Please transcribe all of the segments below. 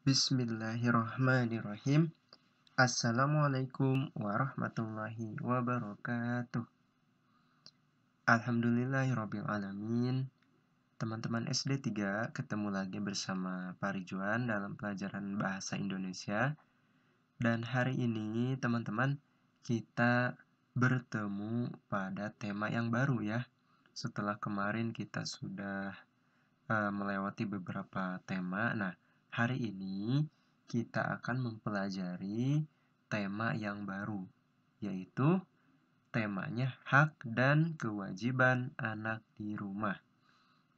Bismillahirrahmanirrahim. Assalamualaikum warahmatullahi wabarakatuh. Alhamdulillahirrabbilalamin. Teman-teman SD 3 ketemu lagi bersama Pak Ridwan dalam pelajaran Bahasa Indonesia. Dan hari ini teman-teman kita bertemu pada tema yang baru ya. Setelah kemarin kita sudah melewati beberapa tema. Nah, hari ini kita akan mempelajari tema yang baru, yaitu temanya hak dan kewajiban anak di rumah.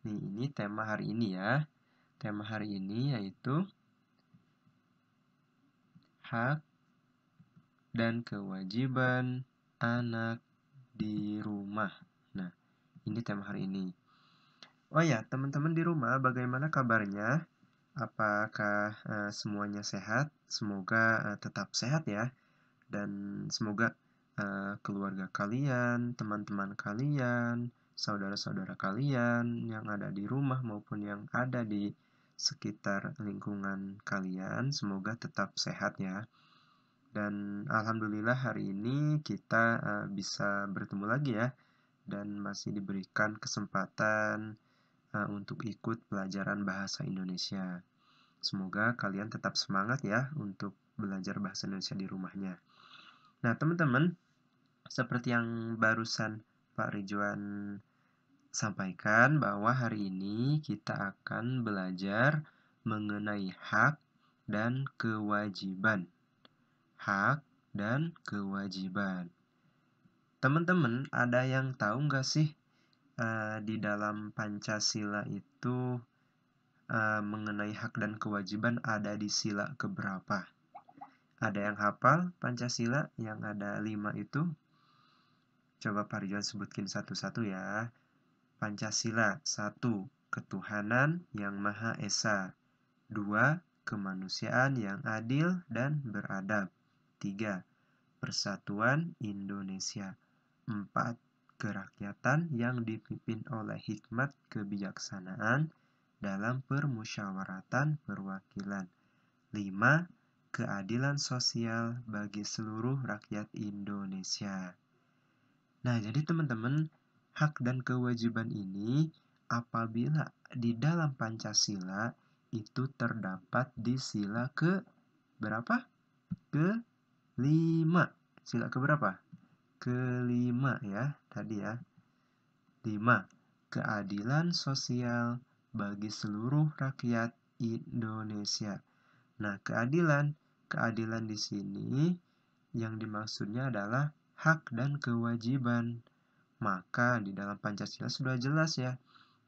Nih, ini tema hari ini ya. Tema hari ini yaitu hak dan kewajiban anak di rumah. Nah, ini tema hari ini. Oh ya, teman-teman di rumah, bagaimana kabarnya? Apakah semuanya sehat? Semoga tetap sehat ya. Dan semoga keluarga kalian, teman-teman kalian, saudara-saudara kalian yang ada di rumah maupun yang ada di sekitar lingkungan kalian, semoga tetap sehat ya. Dan alhamdulillah hari ini kita bisa bertemu lagi ya. Dan masih diberikan kesempatan untuk ikut pelajaran bahasa Indonesia. Semoga kalian tetap semangat ya untuk belajar bahasa Indonesia di rumahnya. Nah, teman-teman, seperti yang barusan Pak Ridwan sampaikan bahwa hari ini kita akan belajar mengenai hak dan kewajiban. Hak dan kewajiban. Teman-teman, ada yang tahu nggak sih di dalam Pancasila itu mengenai hak dan kewajiban ada di sila keberapa? Ada yang hafal Pancasila yang ada 5 itu? Coba Pak Ridwan sebutkin satu-satu ya. Pancasila 1. Ketuhanan yang Maha Esa. 2. Kemanusiaan yang adil dan beradab. 3. Persatuan Indonesia. 4. Kerakyatan yang dipimpin oleh hikmat kebijaksanaan dalam permusyawaratan perwakilan. 5. Keadilan sosial bagi seluruh rakyat Indonesia. Nah, jadi teman-teman, hak dan kewajiban ini apabila di dalam Pancasila itu terdapat di sila ke berapa? Ke-5. Sila ke berapa? Ke-5 ya, tadi ya. 5. Keadilan sosial bagi seluruh rakyat Indonesia. Nah, keadilan di sini yang dimaksudnya adalah hak dan kewajiban. Maka di dalam Pancasila sudah jelas ya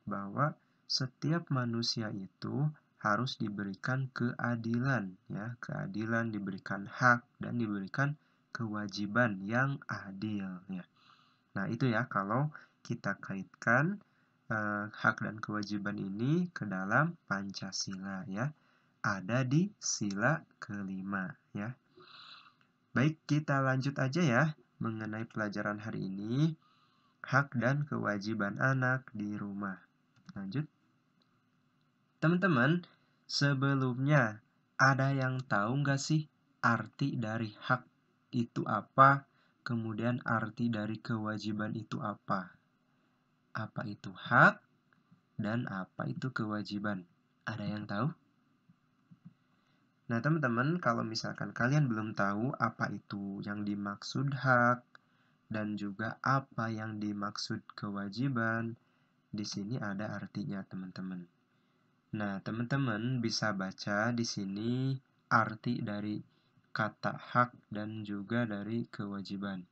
bahwa setiap manusia itu harus diberikan keadilan ya, keadilan, diberikan hak dan diberikan kewajiban yang adil ya. Nah, itu ya kalau kita kaitkan hak dan kewajiban ini ke dalam Pancasila ya. Ada di sila ke-5 ya. Baik, kita lanjut aja ya mengenai pelajaran hari ini. Hak dan kewajiban anak di rumah. Lanjut. Teman-teman, sebelumnya ada yang tahu nggak sih arti dari hak itu apa? Kemudian arti dari kewajiban itu apa? Apa itu hak dan apa itu kewajiban? Ada yang tahu? Nah, teman-teman, kalau misalkan kalian belum tahu apa itu yang dimaksud hak dan juga apa yang dimaksud kewajiban, di sini ada artinya, teman-teman. Nah, teman-teman bisa baca di sini arti dari kata hak dan juga dari kewajiban.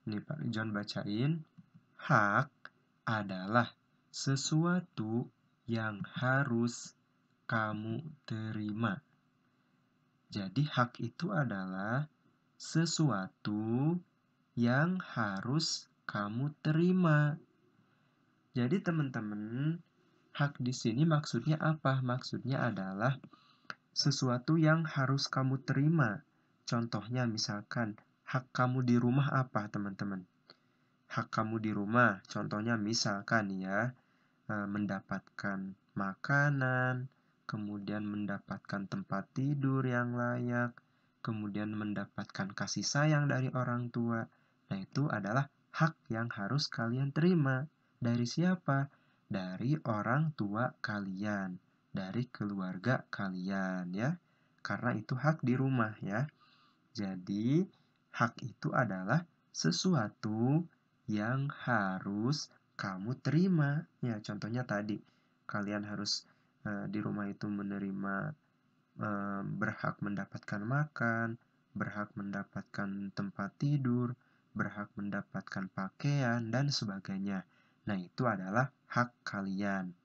Ini Pak John bacain. Hak adalah sesuatu yang harus kamu terima. Jadi hak itu adalah sesuatu yang harus kamu terima. Jadi teman-teman, hak di sini maksudnya apa? Maksudnya adalah sesuatu yang harus kamu terima. Contohnya misalkan hak kamu di rumah apa, teman-teman? Hak kamu di rumah, contohnya misalkan ya, mendapatkan makanan, kemudian mendapatkan tempat tidur yang layak, kemudian mendapatkan kasih sayang dari orang tua. Nah, itu adalah hak yang harus kalian terima. Dari siapa? Dari orang tua kalian, dari keluarga kalian ya. Karena itu hak di rumah ya. Jadi, hak itu adalah sesuatu yang harus kamu terima. Ya, contohnya tadi, kalian harus di rumah itu menerima berhak mendapatkan makan, berhak mendapatkan tempat tidur, berhak mendapatkan pakaian, dan sebagainya. Nah, itu adalah hak kalian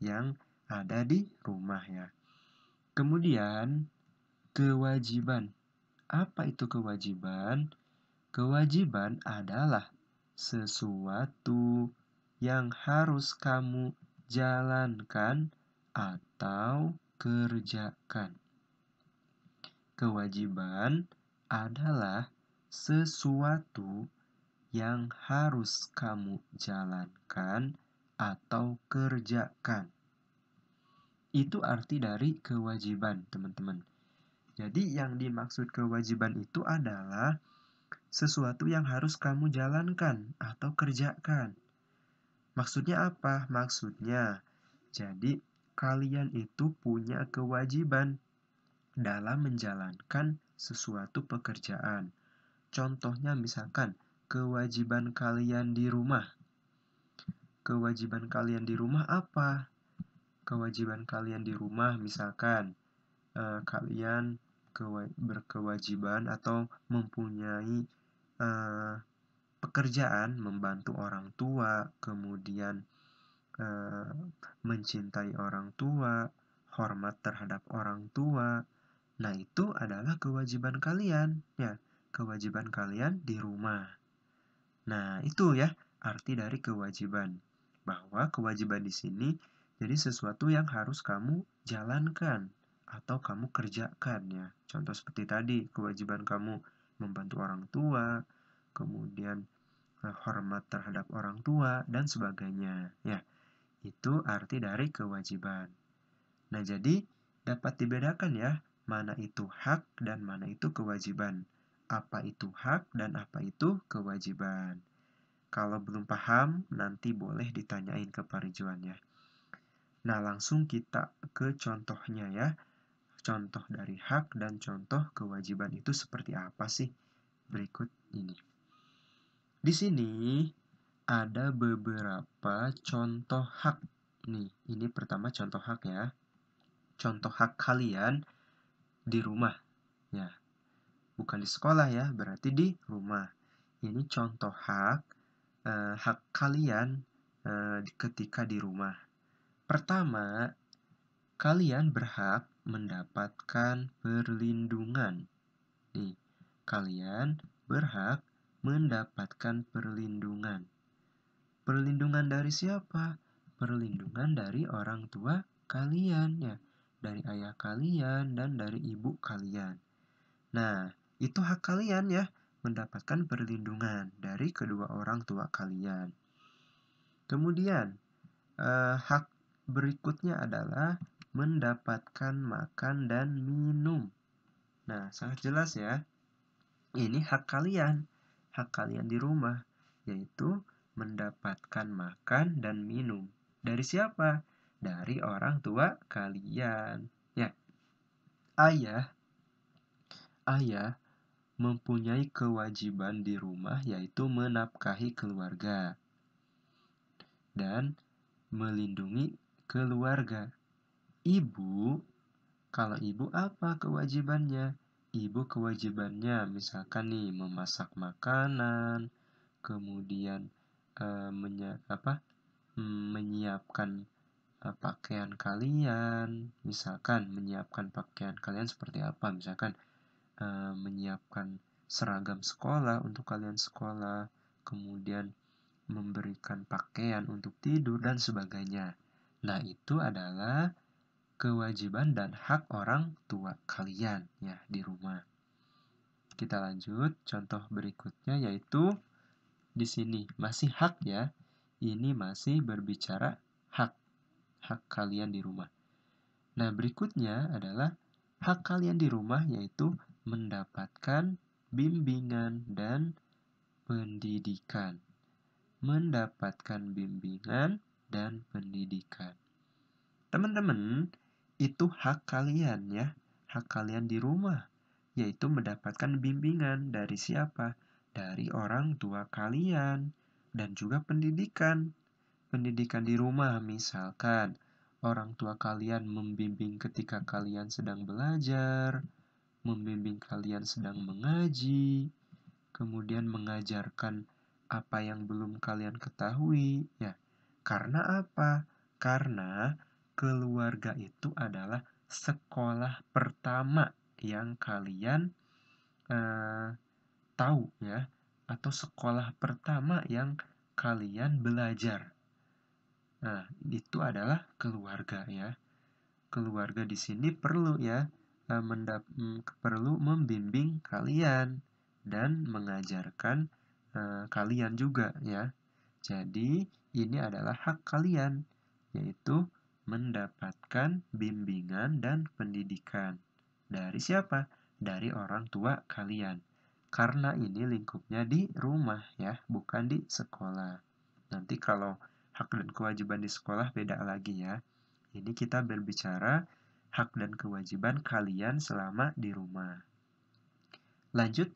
yang ada di rumah ya. Kemudian, kewajiban. Apa itu kewajiban? Kewajiban adalah sesuatu yang harus kamu jalankan atau kerjakan. Kewajiban adalah sesuatu yang harus kamu jalankan atau kerjakan. Itu arti dari kewajiban, teman-teman. Jadi yang dimaksud kewajiban itu adalah sesuatu yang harus kamu jalankan atau kerjakan. Maksudnya apa? Maksudnya, jadi kalian itu punya kewajiban dalam menjalankan sesuatu pekerjaan. Contohnya misalkan, kewajiban kalian di rumah. Kewajiban kalian di rumah apa? Kewajiban kalian di rumah misalkan, kalian berkewajiban atau mempunyai pekerjaan membantu orang tua, kemudian mencintai orang tua, hormat terhadap orang tua. Nah, itu adalah kewajiban kalian, ya. Kewajiban kalian di rumah. Nah, itu ya arti dari kewajiban. Bahwa kewajiban di sini jadi sesuatu yang harus kamu jalankan atau kamu kerjakan ya. Contoh seperti tadi, kewajiban kamu membantu orang tua, kemudian hormat terhadap orang tua dan sebagainya ya. Itu arti dari kewajiban. Nah, jadi dapat dibedakan ya, mana itu hak dan mana itu kewajiban. Apa itu hak dan apa itu kewajiban. Kalau belum paham, nanti boleh ditanyain ke Pak Ridwan ya. Nah, langsung kita ke contohnya ya. Contoh dari hak dan contoh kewajiban itu seperti apa sih? Berikut ini. Di sini ada beberapa contoh hak. Nih, ini pertama contoh hak ya. Contoh hak kalian di rumah. Ya, bukan di sekolah ya, berarti di rumah. Ini contoh hak kalian ketika di rumah. Pertama, kalian berhak mendapatkan perlindungan. Nih, kalian berhak mendapatkan perlindungan. Perlindungan dari siapa? Perlindungan dari orang tua kalian ya, dari ayah kalian dan dari ibu kalian. Nah, itu hak kalian ya, mendapatkan perlindungan dari kedua orang tua kalian. Kemudian, hak berikutnya adalah mendapatkan makan dan minum. Nah, sangat jelas ya. Ini hak kalian di rumah, yaitu mendapatkan makan dan minum. Dari siapa? Dari orang tua kalian. Ya, ayah mempunyai kewajiban di rumah yaitu menafkahi keluarga dan melindungi keluarga. Ibu, kalau ibu apa kewajibannya? Ibu kewajibannya misalkan nih memasak makanan, kemudian menyiapkan pakaian kalian, misalkan menyiapkan pakaian kalian seperti apa, misalkan menyiapkan seragam sekolah untuk kalian sekolah, kemudian memberikan pakaian untuk tidur dan sebagainya. Nah, itu adalah kewajiban dan hak orang tua kalian ya di rumah. Kita lanjut, contoh berikutnya yaitu di sini masih hak ya. Ini masih berbicara hak kalian di rumah. Nah, berikutnya adalah hak kalian di rumah yaitu mendapatkan bimbingan dan pendidikan. Mendapatkan bimbingan dan pendidikan. Teman-teman, itu hak kalian ya, hak kalian di rumah, yaitu mendapatkan bimbingan dari siapa? Dari orang tua kalian dan juga pendidikan. Pendidikan di rumah, misalkan orang tua kalian membimbing ketika kalian sedang belajar, membimbing kalian sedang mengaji, kemudian mengajarkan apa yang belum kalian ketahui, ya. Karena apa? Karena keluarga itu adalah sekolah pertama yang kalian eh, tahu ya, atau sekolah pertama yang kalian belajar. Nah, itu adalah keluarga ya. Keluarga di sini perlu ya perlu membimbing kalian dan mengajarkan kalian juga ya. Jadi, ini adalah hak kalian, yaitu mendapatkan bimbingan dan pendidikan. Dari siapa? Dari orang tua kalian. Karena ini lingkupnya di rumah ya, bukan di sekolah. Nanti kalau hak dan kewajiban di sekolah beda lagi ya. Ini kita berbicara hak dan kewajiban kalian selama di rumah. Lanjut,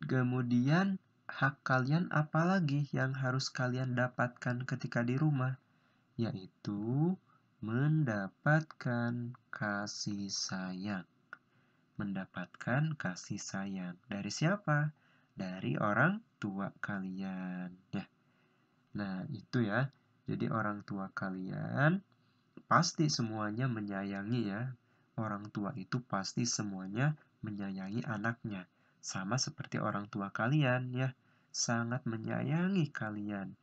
kemudian hak kalian apa lagi yang harus kalian dapatkan ketika di rumah? Yaitu mendapatkan kasih sayang. Mendapatkan kasih sayang. Dari siapa? Dari orang tua kalian. Ya. Nah, itu ya. Jadi orang tua kalian pasti semuanya menyayangi ya. Orang tua itu pasti semuanya menyayangi anaknya. Sama seperti orang tua kalian ya. Sangat menyayangi kalian.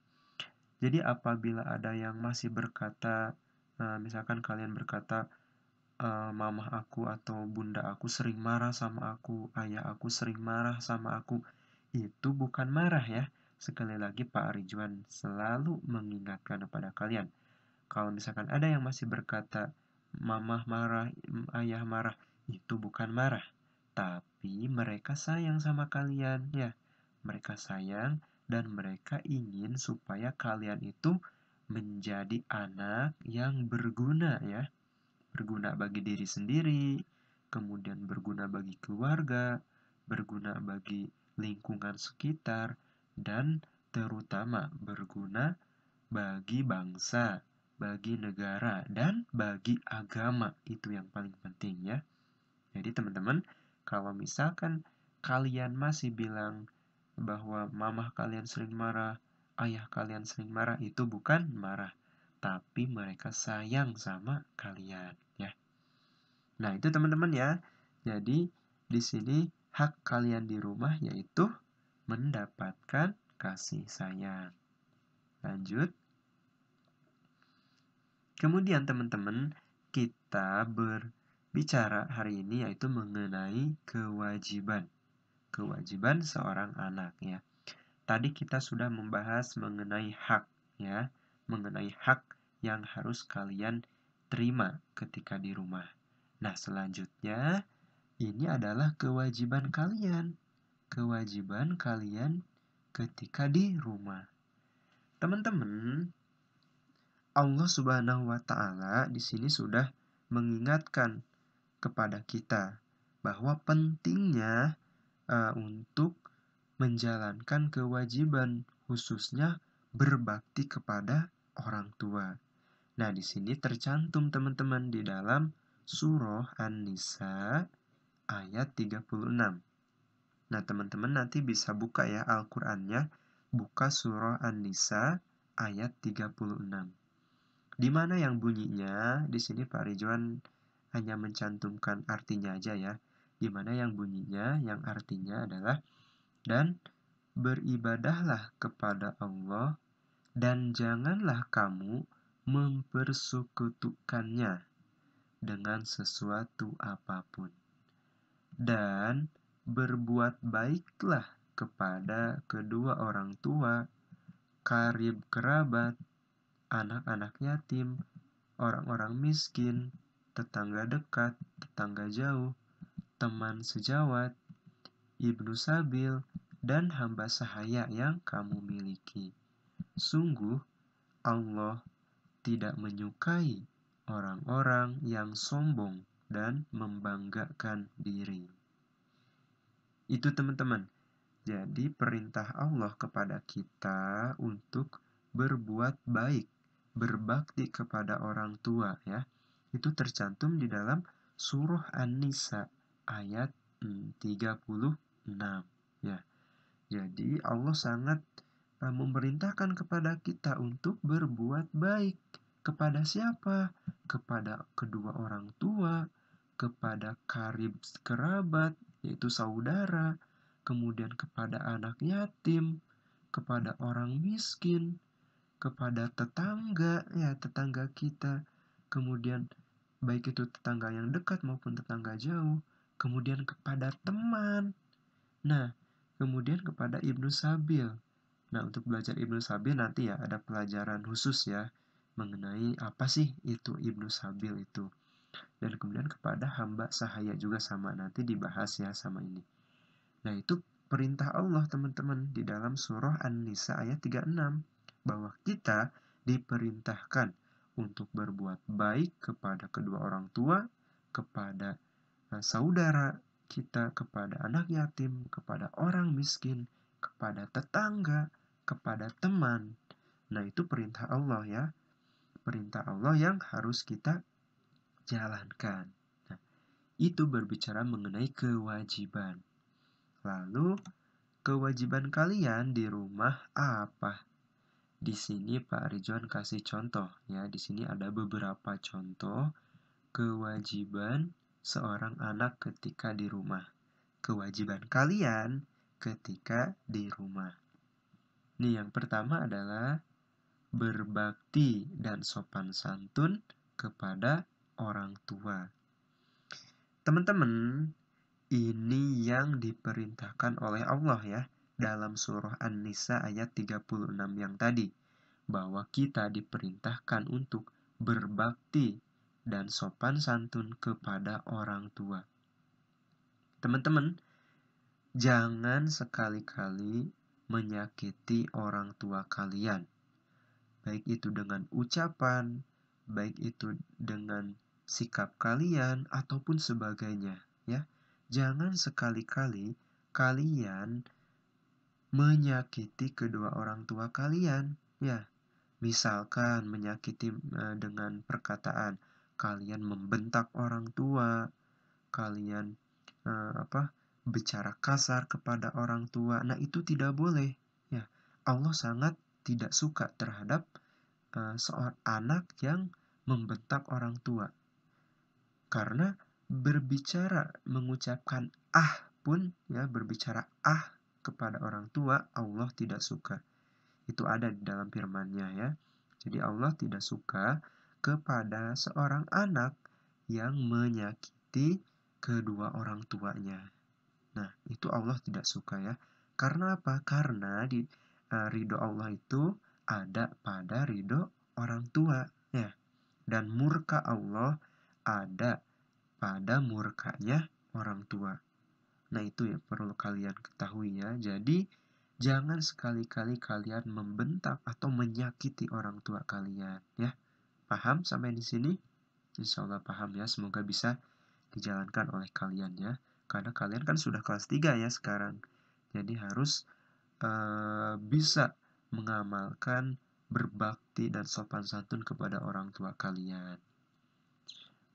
Jadi apabila ada yang masih berkata, misalkan kalian berkata, mamah aku atau bunda aku sering marah sama aku, ayah aku sering marah sama aku, itu bukan marah ya. Sekali lagi Pak Ridwan selalu mengingatkan kepada kalian. Kalau misalkan ada yang masih berkata, mamah marah, ayah marah, itu bukan marah. Tapi mereka sayang sama kalian ya. Mereka sayang dan mereka ingin supaya kalian itu menjadi anak yang berguna ya. Berguna bagi diri sendiri, kemudian berguna bagi keluarga, berguna bagi lingkungan sekitar, dan terutama berguna bagi bangsa, bagi negara, dan bagi agama. Itu yang paling penting ya. Jadi teman-teman, kalau misalkan kalian masih bilang bahwa mamah kalian sering marah, ayah kalian sering marah, itu bukan marah, tapi mereka sayang sama kalian ya. Nah, itu teman-teman ya. Jadi di sini hak kalian di rumah yaitu mendapatkan kasih sayang. Lanjut. Kemudian teman-teman, kita berbicara hari ini yaitu mengenai kewajiban. Kewajiban seorang anak ya. Tadi kita sudah membahas mengenai hak ya, mengenai hak yang harus kalian terima ketika di rumah. Nah, selanjutnya ini adalah kewajiban kalian. Kewajiban kalian ketika di rumah. Teman-teman, Allah Subhanahu wa taala di sini sudah mengingatkan kepada kita bahwa pentingnya untuk menjalankan kewajiban khususnya berbakti kepada orang tua. Nah, di sini tercantum teman-teman di dalam surah An-Nisa ayat 36. Nah, teman-teman nanti bisa buka ya Al-Qur'annya, buka surah An-Nisa ayat 36. Di mana yang bunyinya, di sini Pak Ridwan hanya mencantumkan artinya aja ya. Di mana yang bunyinya, yang artinya adalah, dan beribadahlah kepada Allah, dan janganlah kamu mempersekutukannya dengan sesuatu apapun. Dan berbuat baiklah kepada kedua orang tua, karib kerabat, anak-anak yatim, orang-orang miskin, tetangga dekat, tetangga jauh, teman sejawat, ibnu sabil, dan hamba sahaya yang kamu miliki. Sungguh, Allah tidak menyukai orang-orang yang sombong dan membanggakan diri. Itu teman-teman. Jadi perintah Allah kepada kita untuk berbuat baik, berbakti kepada orang tua ya. Itu tercantum di dalam surah An-Nisa ayat 36 ya. Jadi Allah sangat memerintahkan kepada kita untuk berbuat baik. Kepada siapa? Kepada kedua orang tua, kepada karib kerabat, yaitu saudara, kemudian kepada anak yatim, kepada orang miskin, kepada tetangga, ya tetangga kita, kemudian baik itu tetangga yang dekat maupun tetangga jauh, kemudian kepada teman. Nah, kemudian kepada Ibnu Sabil. Nah, untuk belajar Ibnu Sabil nanti ya ada pelajaran khusus ya mengenai apa sih itu Ibnu Sabil itu. Dan kemudian kepada hamba sahaya juga sama, nanti dibahas ya sama ini. Nah, itu perintah Allah teman-teman di dalam surah An-Nisa ayat 36 bahwa kita diperintahkan untuk berbuat baik kepada kedua orang tua, kepada saudara kita, kepada anak yatim, kepada orang miskin, kepada tetangga, kepada teman. Nah, itu perintah Allah ya. Perintah Allah yang harus kita jalankan. Nah, itu berbicara mengenai kewajiban. Lalu, kewajiban kalian di rumah apa? Di sini Pak Ridwan kasih contoh ya. Di sini ada beberapa contoh kewajiban seorang anak ketika di rumah. Kewajiban kalian ketika di rumah. Nih, yang pertama adalah berbakti dan sopan santun kepada orang tua. Teman-teman, ini yang diperintahkan oleh Allah ya dalam surah An-Nisa ayat 36 yang tadi, bahwa kita diperintahkan untuk berbakti dan sopan santun kepada orang tua. Teman-teman, jangan sekali-kali menyakiti orang tua kalian. Baik itu dengan ucapan, baik itu dengan sikap kalian, ataupun sebagainya. Ya, jangan sekali-kali kalian menyakiti kedua orang tua kalian. Ya, misalkan menyakiti dengan perkataan kalian membentak orang tua, kalian bicara kasar kepada orang tua. Nah, itu tidak boleh. Ya, Allah sangat tidak suka terhadap seorang anak yang membentak orang tua. Karena berbicara, mengucapkan pun ya, berbicara kepada orang tua, Allah tidak suka. Itu ada di dalam firman-Nya ya. Jadi Allah tidak suka kepada seorang anak yang menyakiti kedua orang tuanya. Nah, itu Allah tidak suka ya. Karena apa? Karena di ridho Allah itu ada pada ridho orang tua ya. Dan murka Allah ada pada murkanya orang tua. Nah, itu ya perlu kalian ketahui ya. Jadi jangan sekali-kali kalian membentak atau menyakiti orang tua kalian ya. Paham sampai di sini? Insya Allah paham ya. Semoga bisa dijalankan oleh kalian ya. Karena kalian kan sudah kelas 3 ya sekarang. Jadi harus bisa mengamalkan berbakti dan sopan santun kepada orang tua kalian.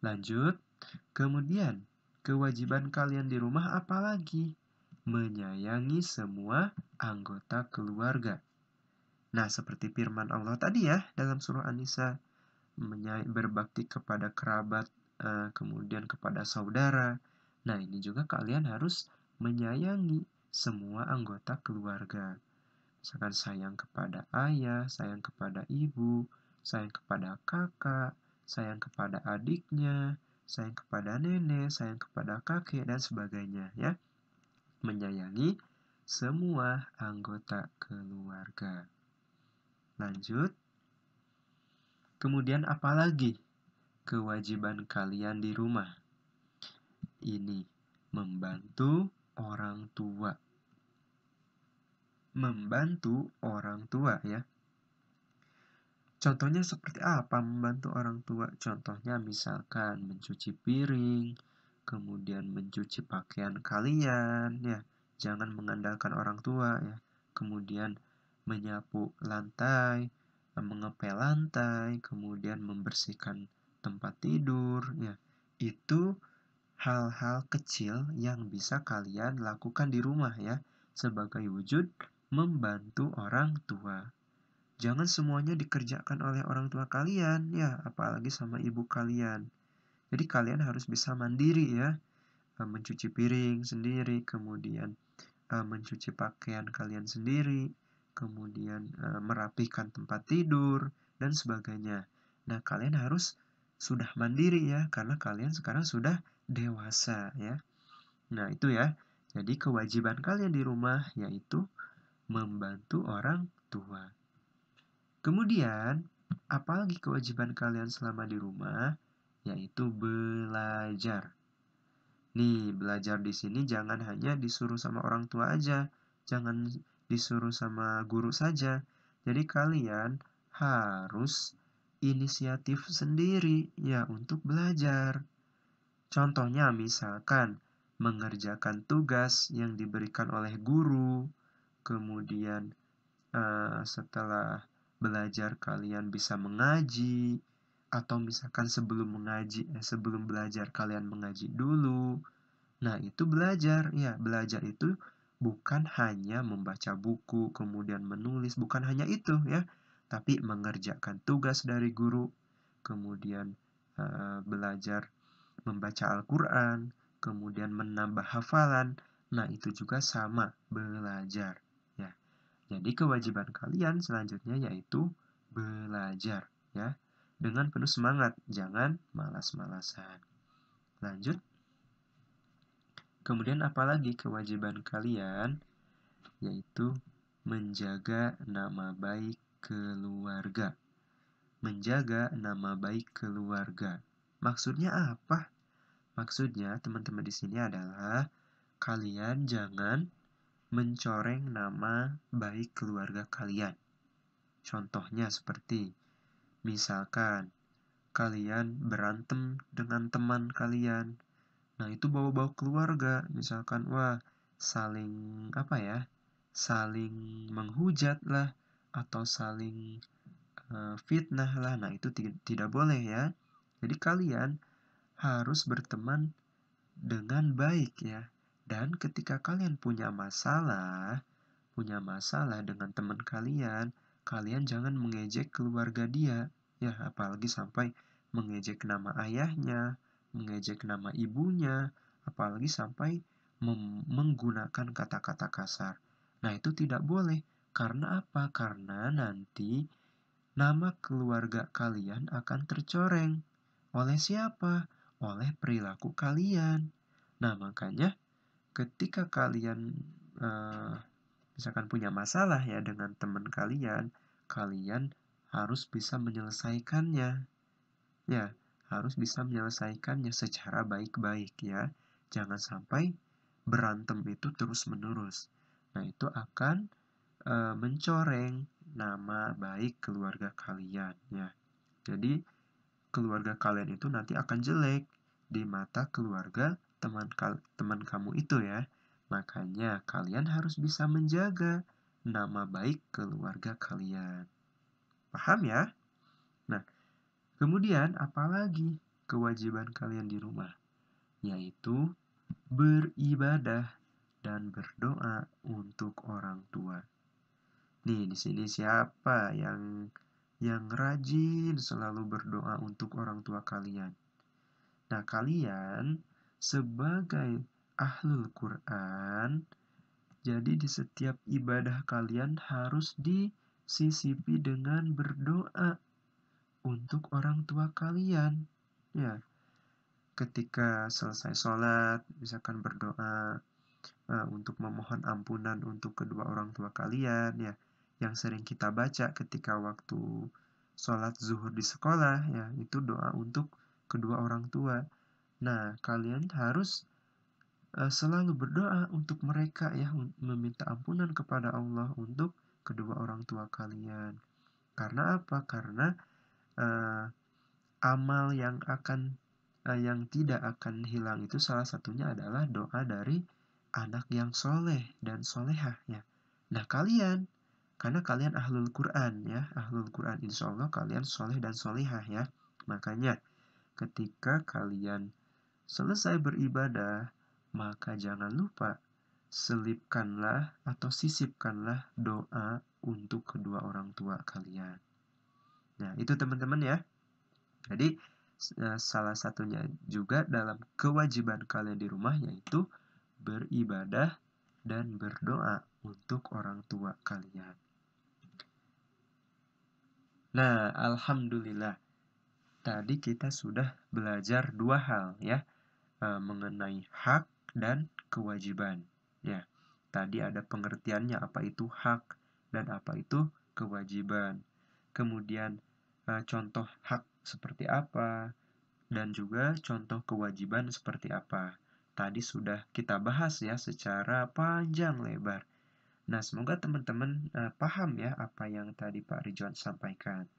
Lanjut. Kemudian, kewajiban kalian di rumah apa lagi? Menyayangi semua anggota keluarga. Nah, seperti firman Allah tadi ya dalam surah An-Nisa, berbakti kepada kerabat, kemudian kepada saudara. Nah, ini juga kalian harus menyayangi semua anggota keluarga. Misalkan sayang kepada ayah, sayang kepada ibu, sayang kepada kakak, sayang kepada adiknya, sayang kepada nenek, sayang kepada kakek, dan sebagainya ya. Menyayangi semua anggota keluarga. Lanjut. Kemudian apa lagi? kewajiban kalian di rumah. Ini membantu orang tua. Membantu orang tua ya. Contohnya seperti apa membantu orang tua? Contohnya misalkan mencuci piring, kemudian mencuci pakaian kalian ya. Jangan mengandalkan orang tua ya. Kemudian menyapu lantai, mengepel lantai, kemudian membersihkan tempat tidur ya. Itu hal-hal kecil yang bisa kalian lakukan di rumah ya, sebagai wujud membantu orang tua. Jangan semuanya dikerjakan oleh orang tua kalian ya, apalagi sama ibu kalian. Jadi kalian harus bisa mandiri ya, mencuci piring sendiri, kemudian mencuci pakaian kalian sendiri, kemudian merapikan tempat tidur dan sebagainya. Nah, kalian harus sudah mandiri ya, karena kalian sekarang sudah dewasa ya. Nah, itu ya. Jadi kewajiban kalian di rumah yaitu membantu orang tua. Kemudian, apalagi kewajiban kalian selama di rumah, yaitu belajar. Nih, belajar di sini jangan hanya disuruh sama orang tua aja, jangan disuruh sama guru saja. Jadi kalian harus inisiatif sendiri ya untuk belajar. Contohnya misalkan mengerjakan tugas yang diberikan oleh guru, kemudian setelah belajar kalian bisa mengaji, atau misalkan sebelum belajar kalian mengaji dulu. Nah, itu belajar. Ya, belajar itu bukan hanya membaca buku, kemudian menulis, bukan hanya itu ya, tapi mengerjakan tugas dari guru, kemudian belajar membaca Al-Quran, kemudian menambah hafalan. Nah, itu juga sama belajar. Ya. Jadi kewajiban kalian selanjutnya yaitu belajar ya. Dengan penuh semangat, jangan malas-malasan. Lanjut. Kemudian apalagi kewajiban kalian yaitu menjaga nama baik keluarga. Menjaga nama baik keluarga. Maksudnya apa? Maksudnya teman-teman di sini adalah kalian jangan mencoreng nama baik keluarga kalian. Contohnya seperti, misalkan kalian berantem dengan teman kalian. Nah, itu bawa-bawa keluarga. Misalkan, wah, saling saling menghujat lah, atau saling fitnah lah. Nah, itu tidak boleh ya. Jadi kalian harus berteman dengan baik ya. Dan ketika kalian punya masalah dengan teman kalian, kalian jangan mengejek keluarga dia, ya, apalagi sampai mengejek nama ayahnya, mengejek nama ibunya, apalagi sampai menggunakan kata-kata kasar. Nah, itu tidak boleh. Karena apa? Karena nanti nama keluarga kalian akan tercoreng. Oleh siapa? Oleh perilaku kalian. Nah, makanya ketika kalian misalkan punya masalah ya dengan teman kalian, kalian harus bisa menyelesaikannya. Ya, harus bisa menyelesaikannya secara baik-baik ya. Jangan sampai berantem itu terus-menerus. Nah, itu akan mencoreng nama baik keluarga kalian ya. Jadi, keluarga kalian itu nanti akan jelek di mata keluarga teman kamu itu ya. Makanya kalian harus bisa menjaga nama baik keluarga kalian. Paham ya? Nah, kemudian apalagi kewajiban kalian di rumah? Yaitu beribadah dan berdoa untuk orang tua. Nih, di sini siapa yang rajin selalu berdoa untuk orang tua kalian? Nah, kalian sebagai ahlul Quran, jadi di setiap ibadah kalian harus disisipi dengan berdoa untuk orang tua kalian. Ya, ketika selesai sholat, misalkan berdoa untuk memohon ampunan untuk kedua orang tua kalian, ya, yang sering kita baca ketika waktu sholat zuhur di sekolah, ya, itu doa untuk kedua orang tua. Nah, kalian harus selalu berdoa untuk mereka ya, meminta ampunan kepada Allah untuk kedua orang tua kalian. Karena apa? Karena uh, amal yang tidak akan hilang itu salah satunya adalah doa dari anak yang soleh dan solehah ya. Nah, kalian karena kalian ahlul Quran ya, ahlul Quran, insya Allah kalian soleh dan solehah ya. Makanya ketika kalian selesai beribadah, maka jangan lupa selipkanlah atau sisipkanlah doa untuk kedua orang tua kalian. Nah, itu teman-teman ya. Jadi, salah satunya juga dalam kewajiban kalian di rumah yaitu beribadah dan berdoa untuk orang tua kalian. Nah, alhamdulillah. Tadi kita sudah belajar dua hal ya, mengenai hak dan kewajiban. Ya, tadi ada pengertiannya apa itu hak dan apa itu kewajiban. Kemudian contoh hak seperti apa dan juga contoh kewajiban seperti apa. Tadi sudah kita bahas ya secara panjang lebar. Nah, semoga teman-teman paham ya apa yang tadi Pak Ridwan sampaikan.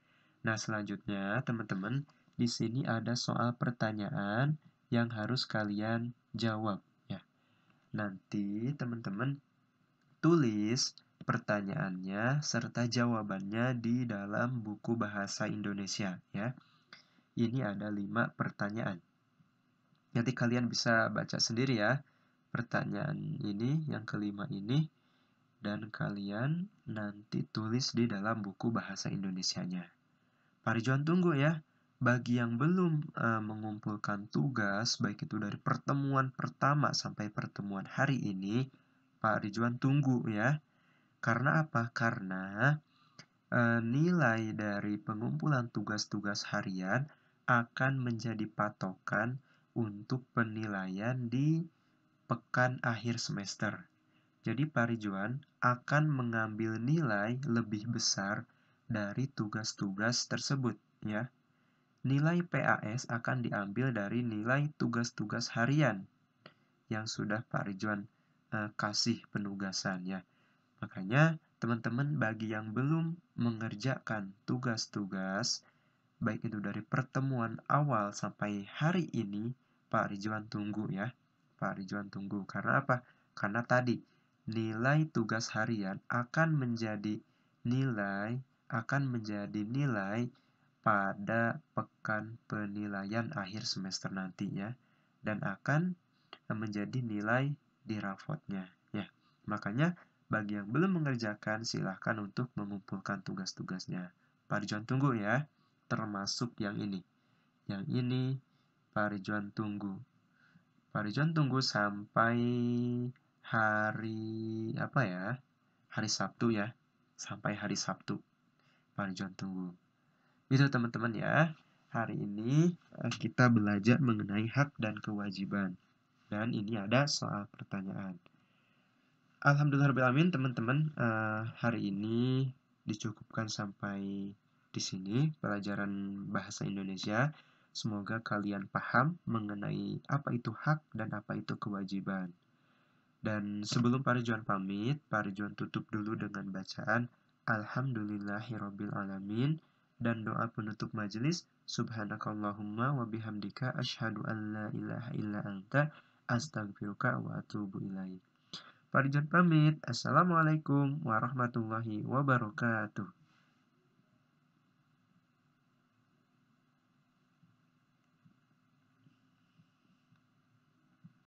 Nah, selanjutnya teman-teman, di sini ada soal pertanyaan yang harus kalian jawab ya. Nanti teman-teman tulis pertanyaannya serta jawabannya di dalam buku bahasa Indonesia ya. Ini ada 5 pertanyaan. Nanti kalian bisa baca sendiri ya pertanyaan ini, yang kelima ini, dan kalian nanti tulis di dalam buku bahasa Indonesianya. Pak Ridwan tunggu ya. Bagi yang belum mengumpulkan tugas, baik itu dari pertemuan pertama sampai pertemuan hari ini, Pak Ridwan tunggu ya. Karena apa? Karena nilai dari pengumpulan tugas-tugas harian akan menjadi patokan untuk penilaian di pekan akhir semester. Jadi Pak Ridwan akan mengambil nilai lebih besar dari tugas-tugas tersebut ya. Nilai PAS akan diambil dari nilai tugas-tugas harian yang sudah Pak Ridwan kasih penugasan ya. Makanya teman-teman bagi yang belum mengerjakan tugas-tugas baik itu dari pertemuan awal sampai hari ini, Pak Ridwan tunggu ya. Pak Ridwan tunggu. Karena apa? Karena tadi nilai tugas harian akan menjadi nilai pada pekan penilaian akhir semester nanti ya, dan akan menjadi nilai di rapotnya ya. Makanya bagi yang belum mengerjakan silahkan untuk mengumpulkan tugas-tugasnya. Pak Ridwan tunggu ya, termasuk yang ini. Yang ini Pak Ridwan tunggu. Pak Ridwan tunggu sampai hari apa ya? Hari Sabtu ya. Sampai hari Sabtu. Pak Ridwan tunggu. Itu teman-teman ya. Hari ini kita belajar mengenai hak dan kewajiban. Dan ini ada soal pertanyaan. Alhamdulillahirrahmanirrahim teman-teman, hari ini dicukupkan sampai di sini pelajaran bahasa Indonesia. Semoga kalian paham mengenai apa itu hak dan apa itu kewajiban. Dan sebelum Pak Ridwan pamit, Pak Ridwan tutup dulu dengan bacaan Alhamdulillahirrabbilalamin dan doa penutup majelis Subhanakallahumma wa bihamdika asyhadu an la ilaha illa anta astaghfiruka wa atubu ilaik. Pak Ridwan pamit. Assalamualaikum warahmatullahi wabarakatuh.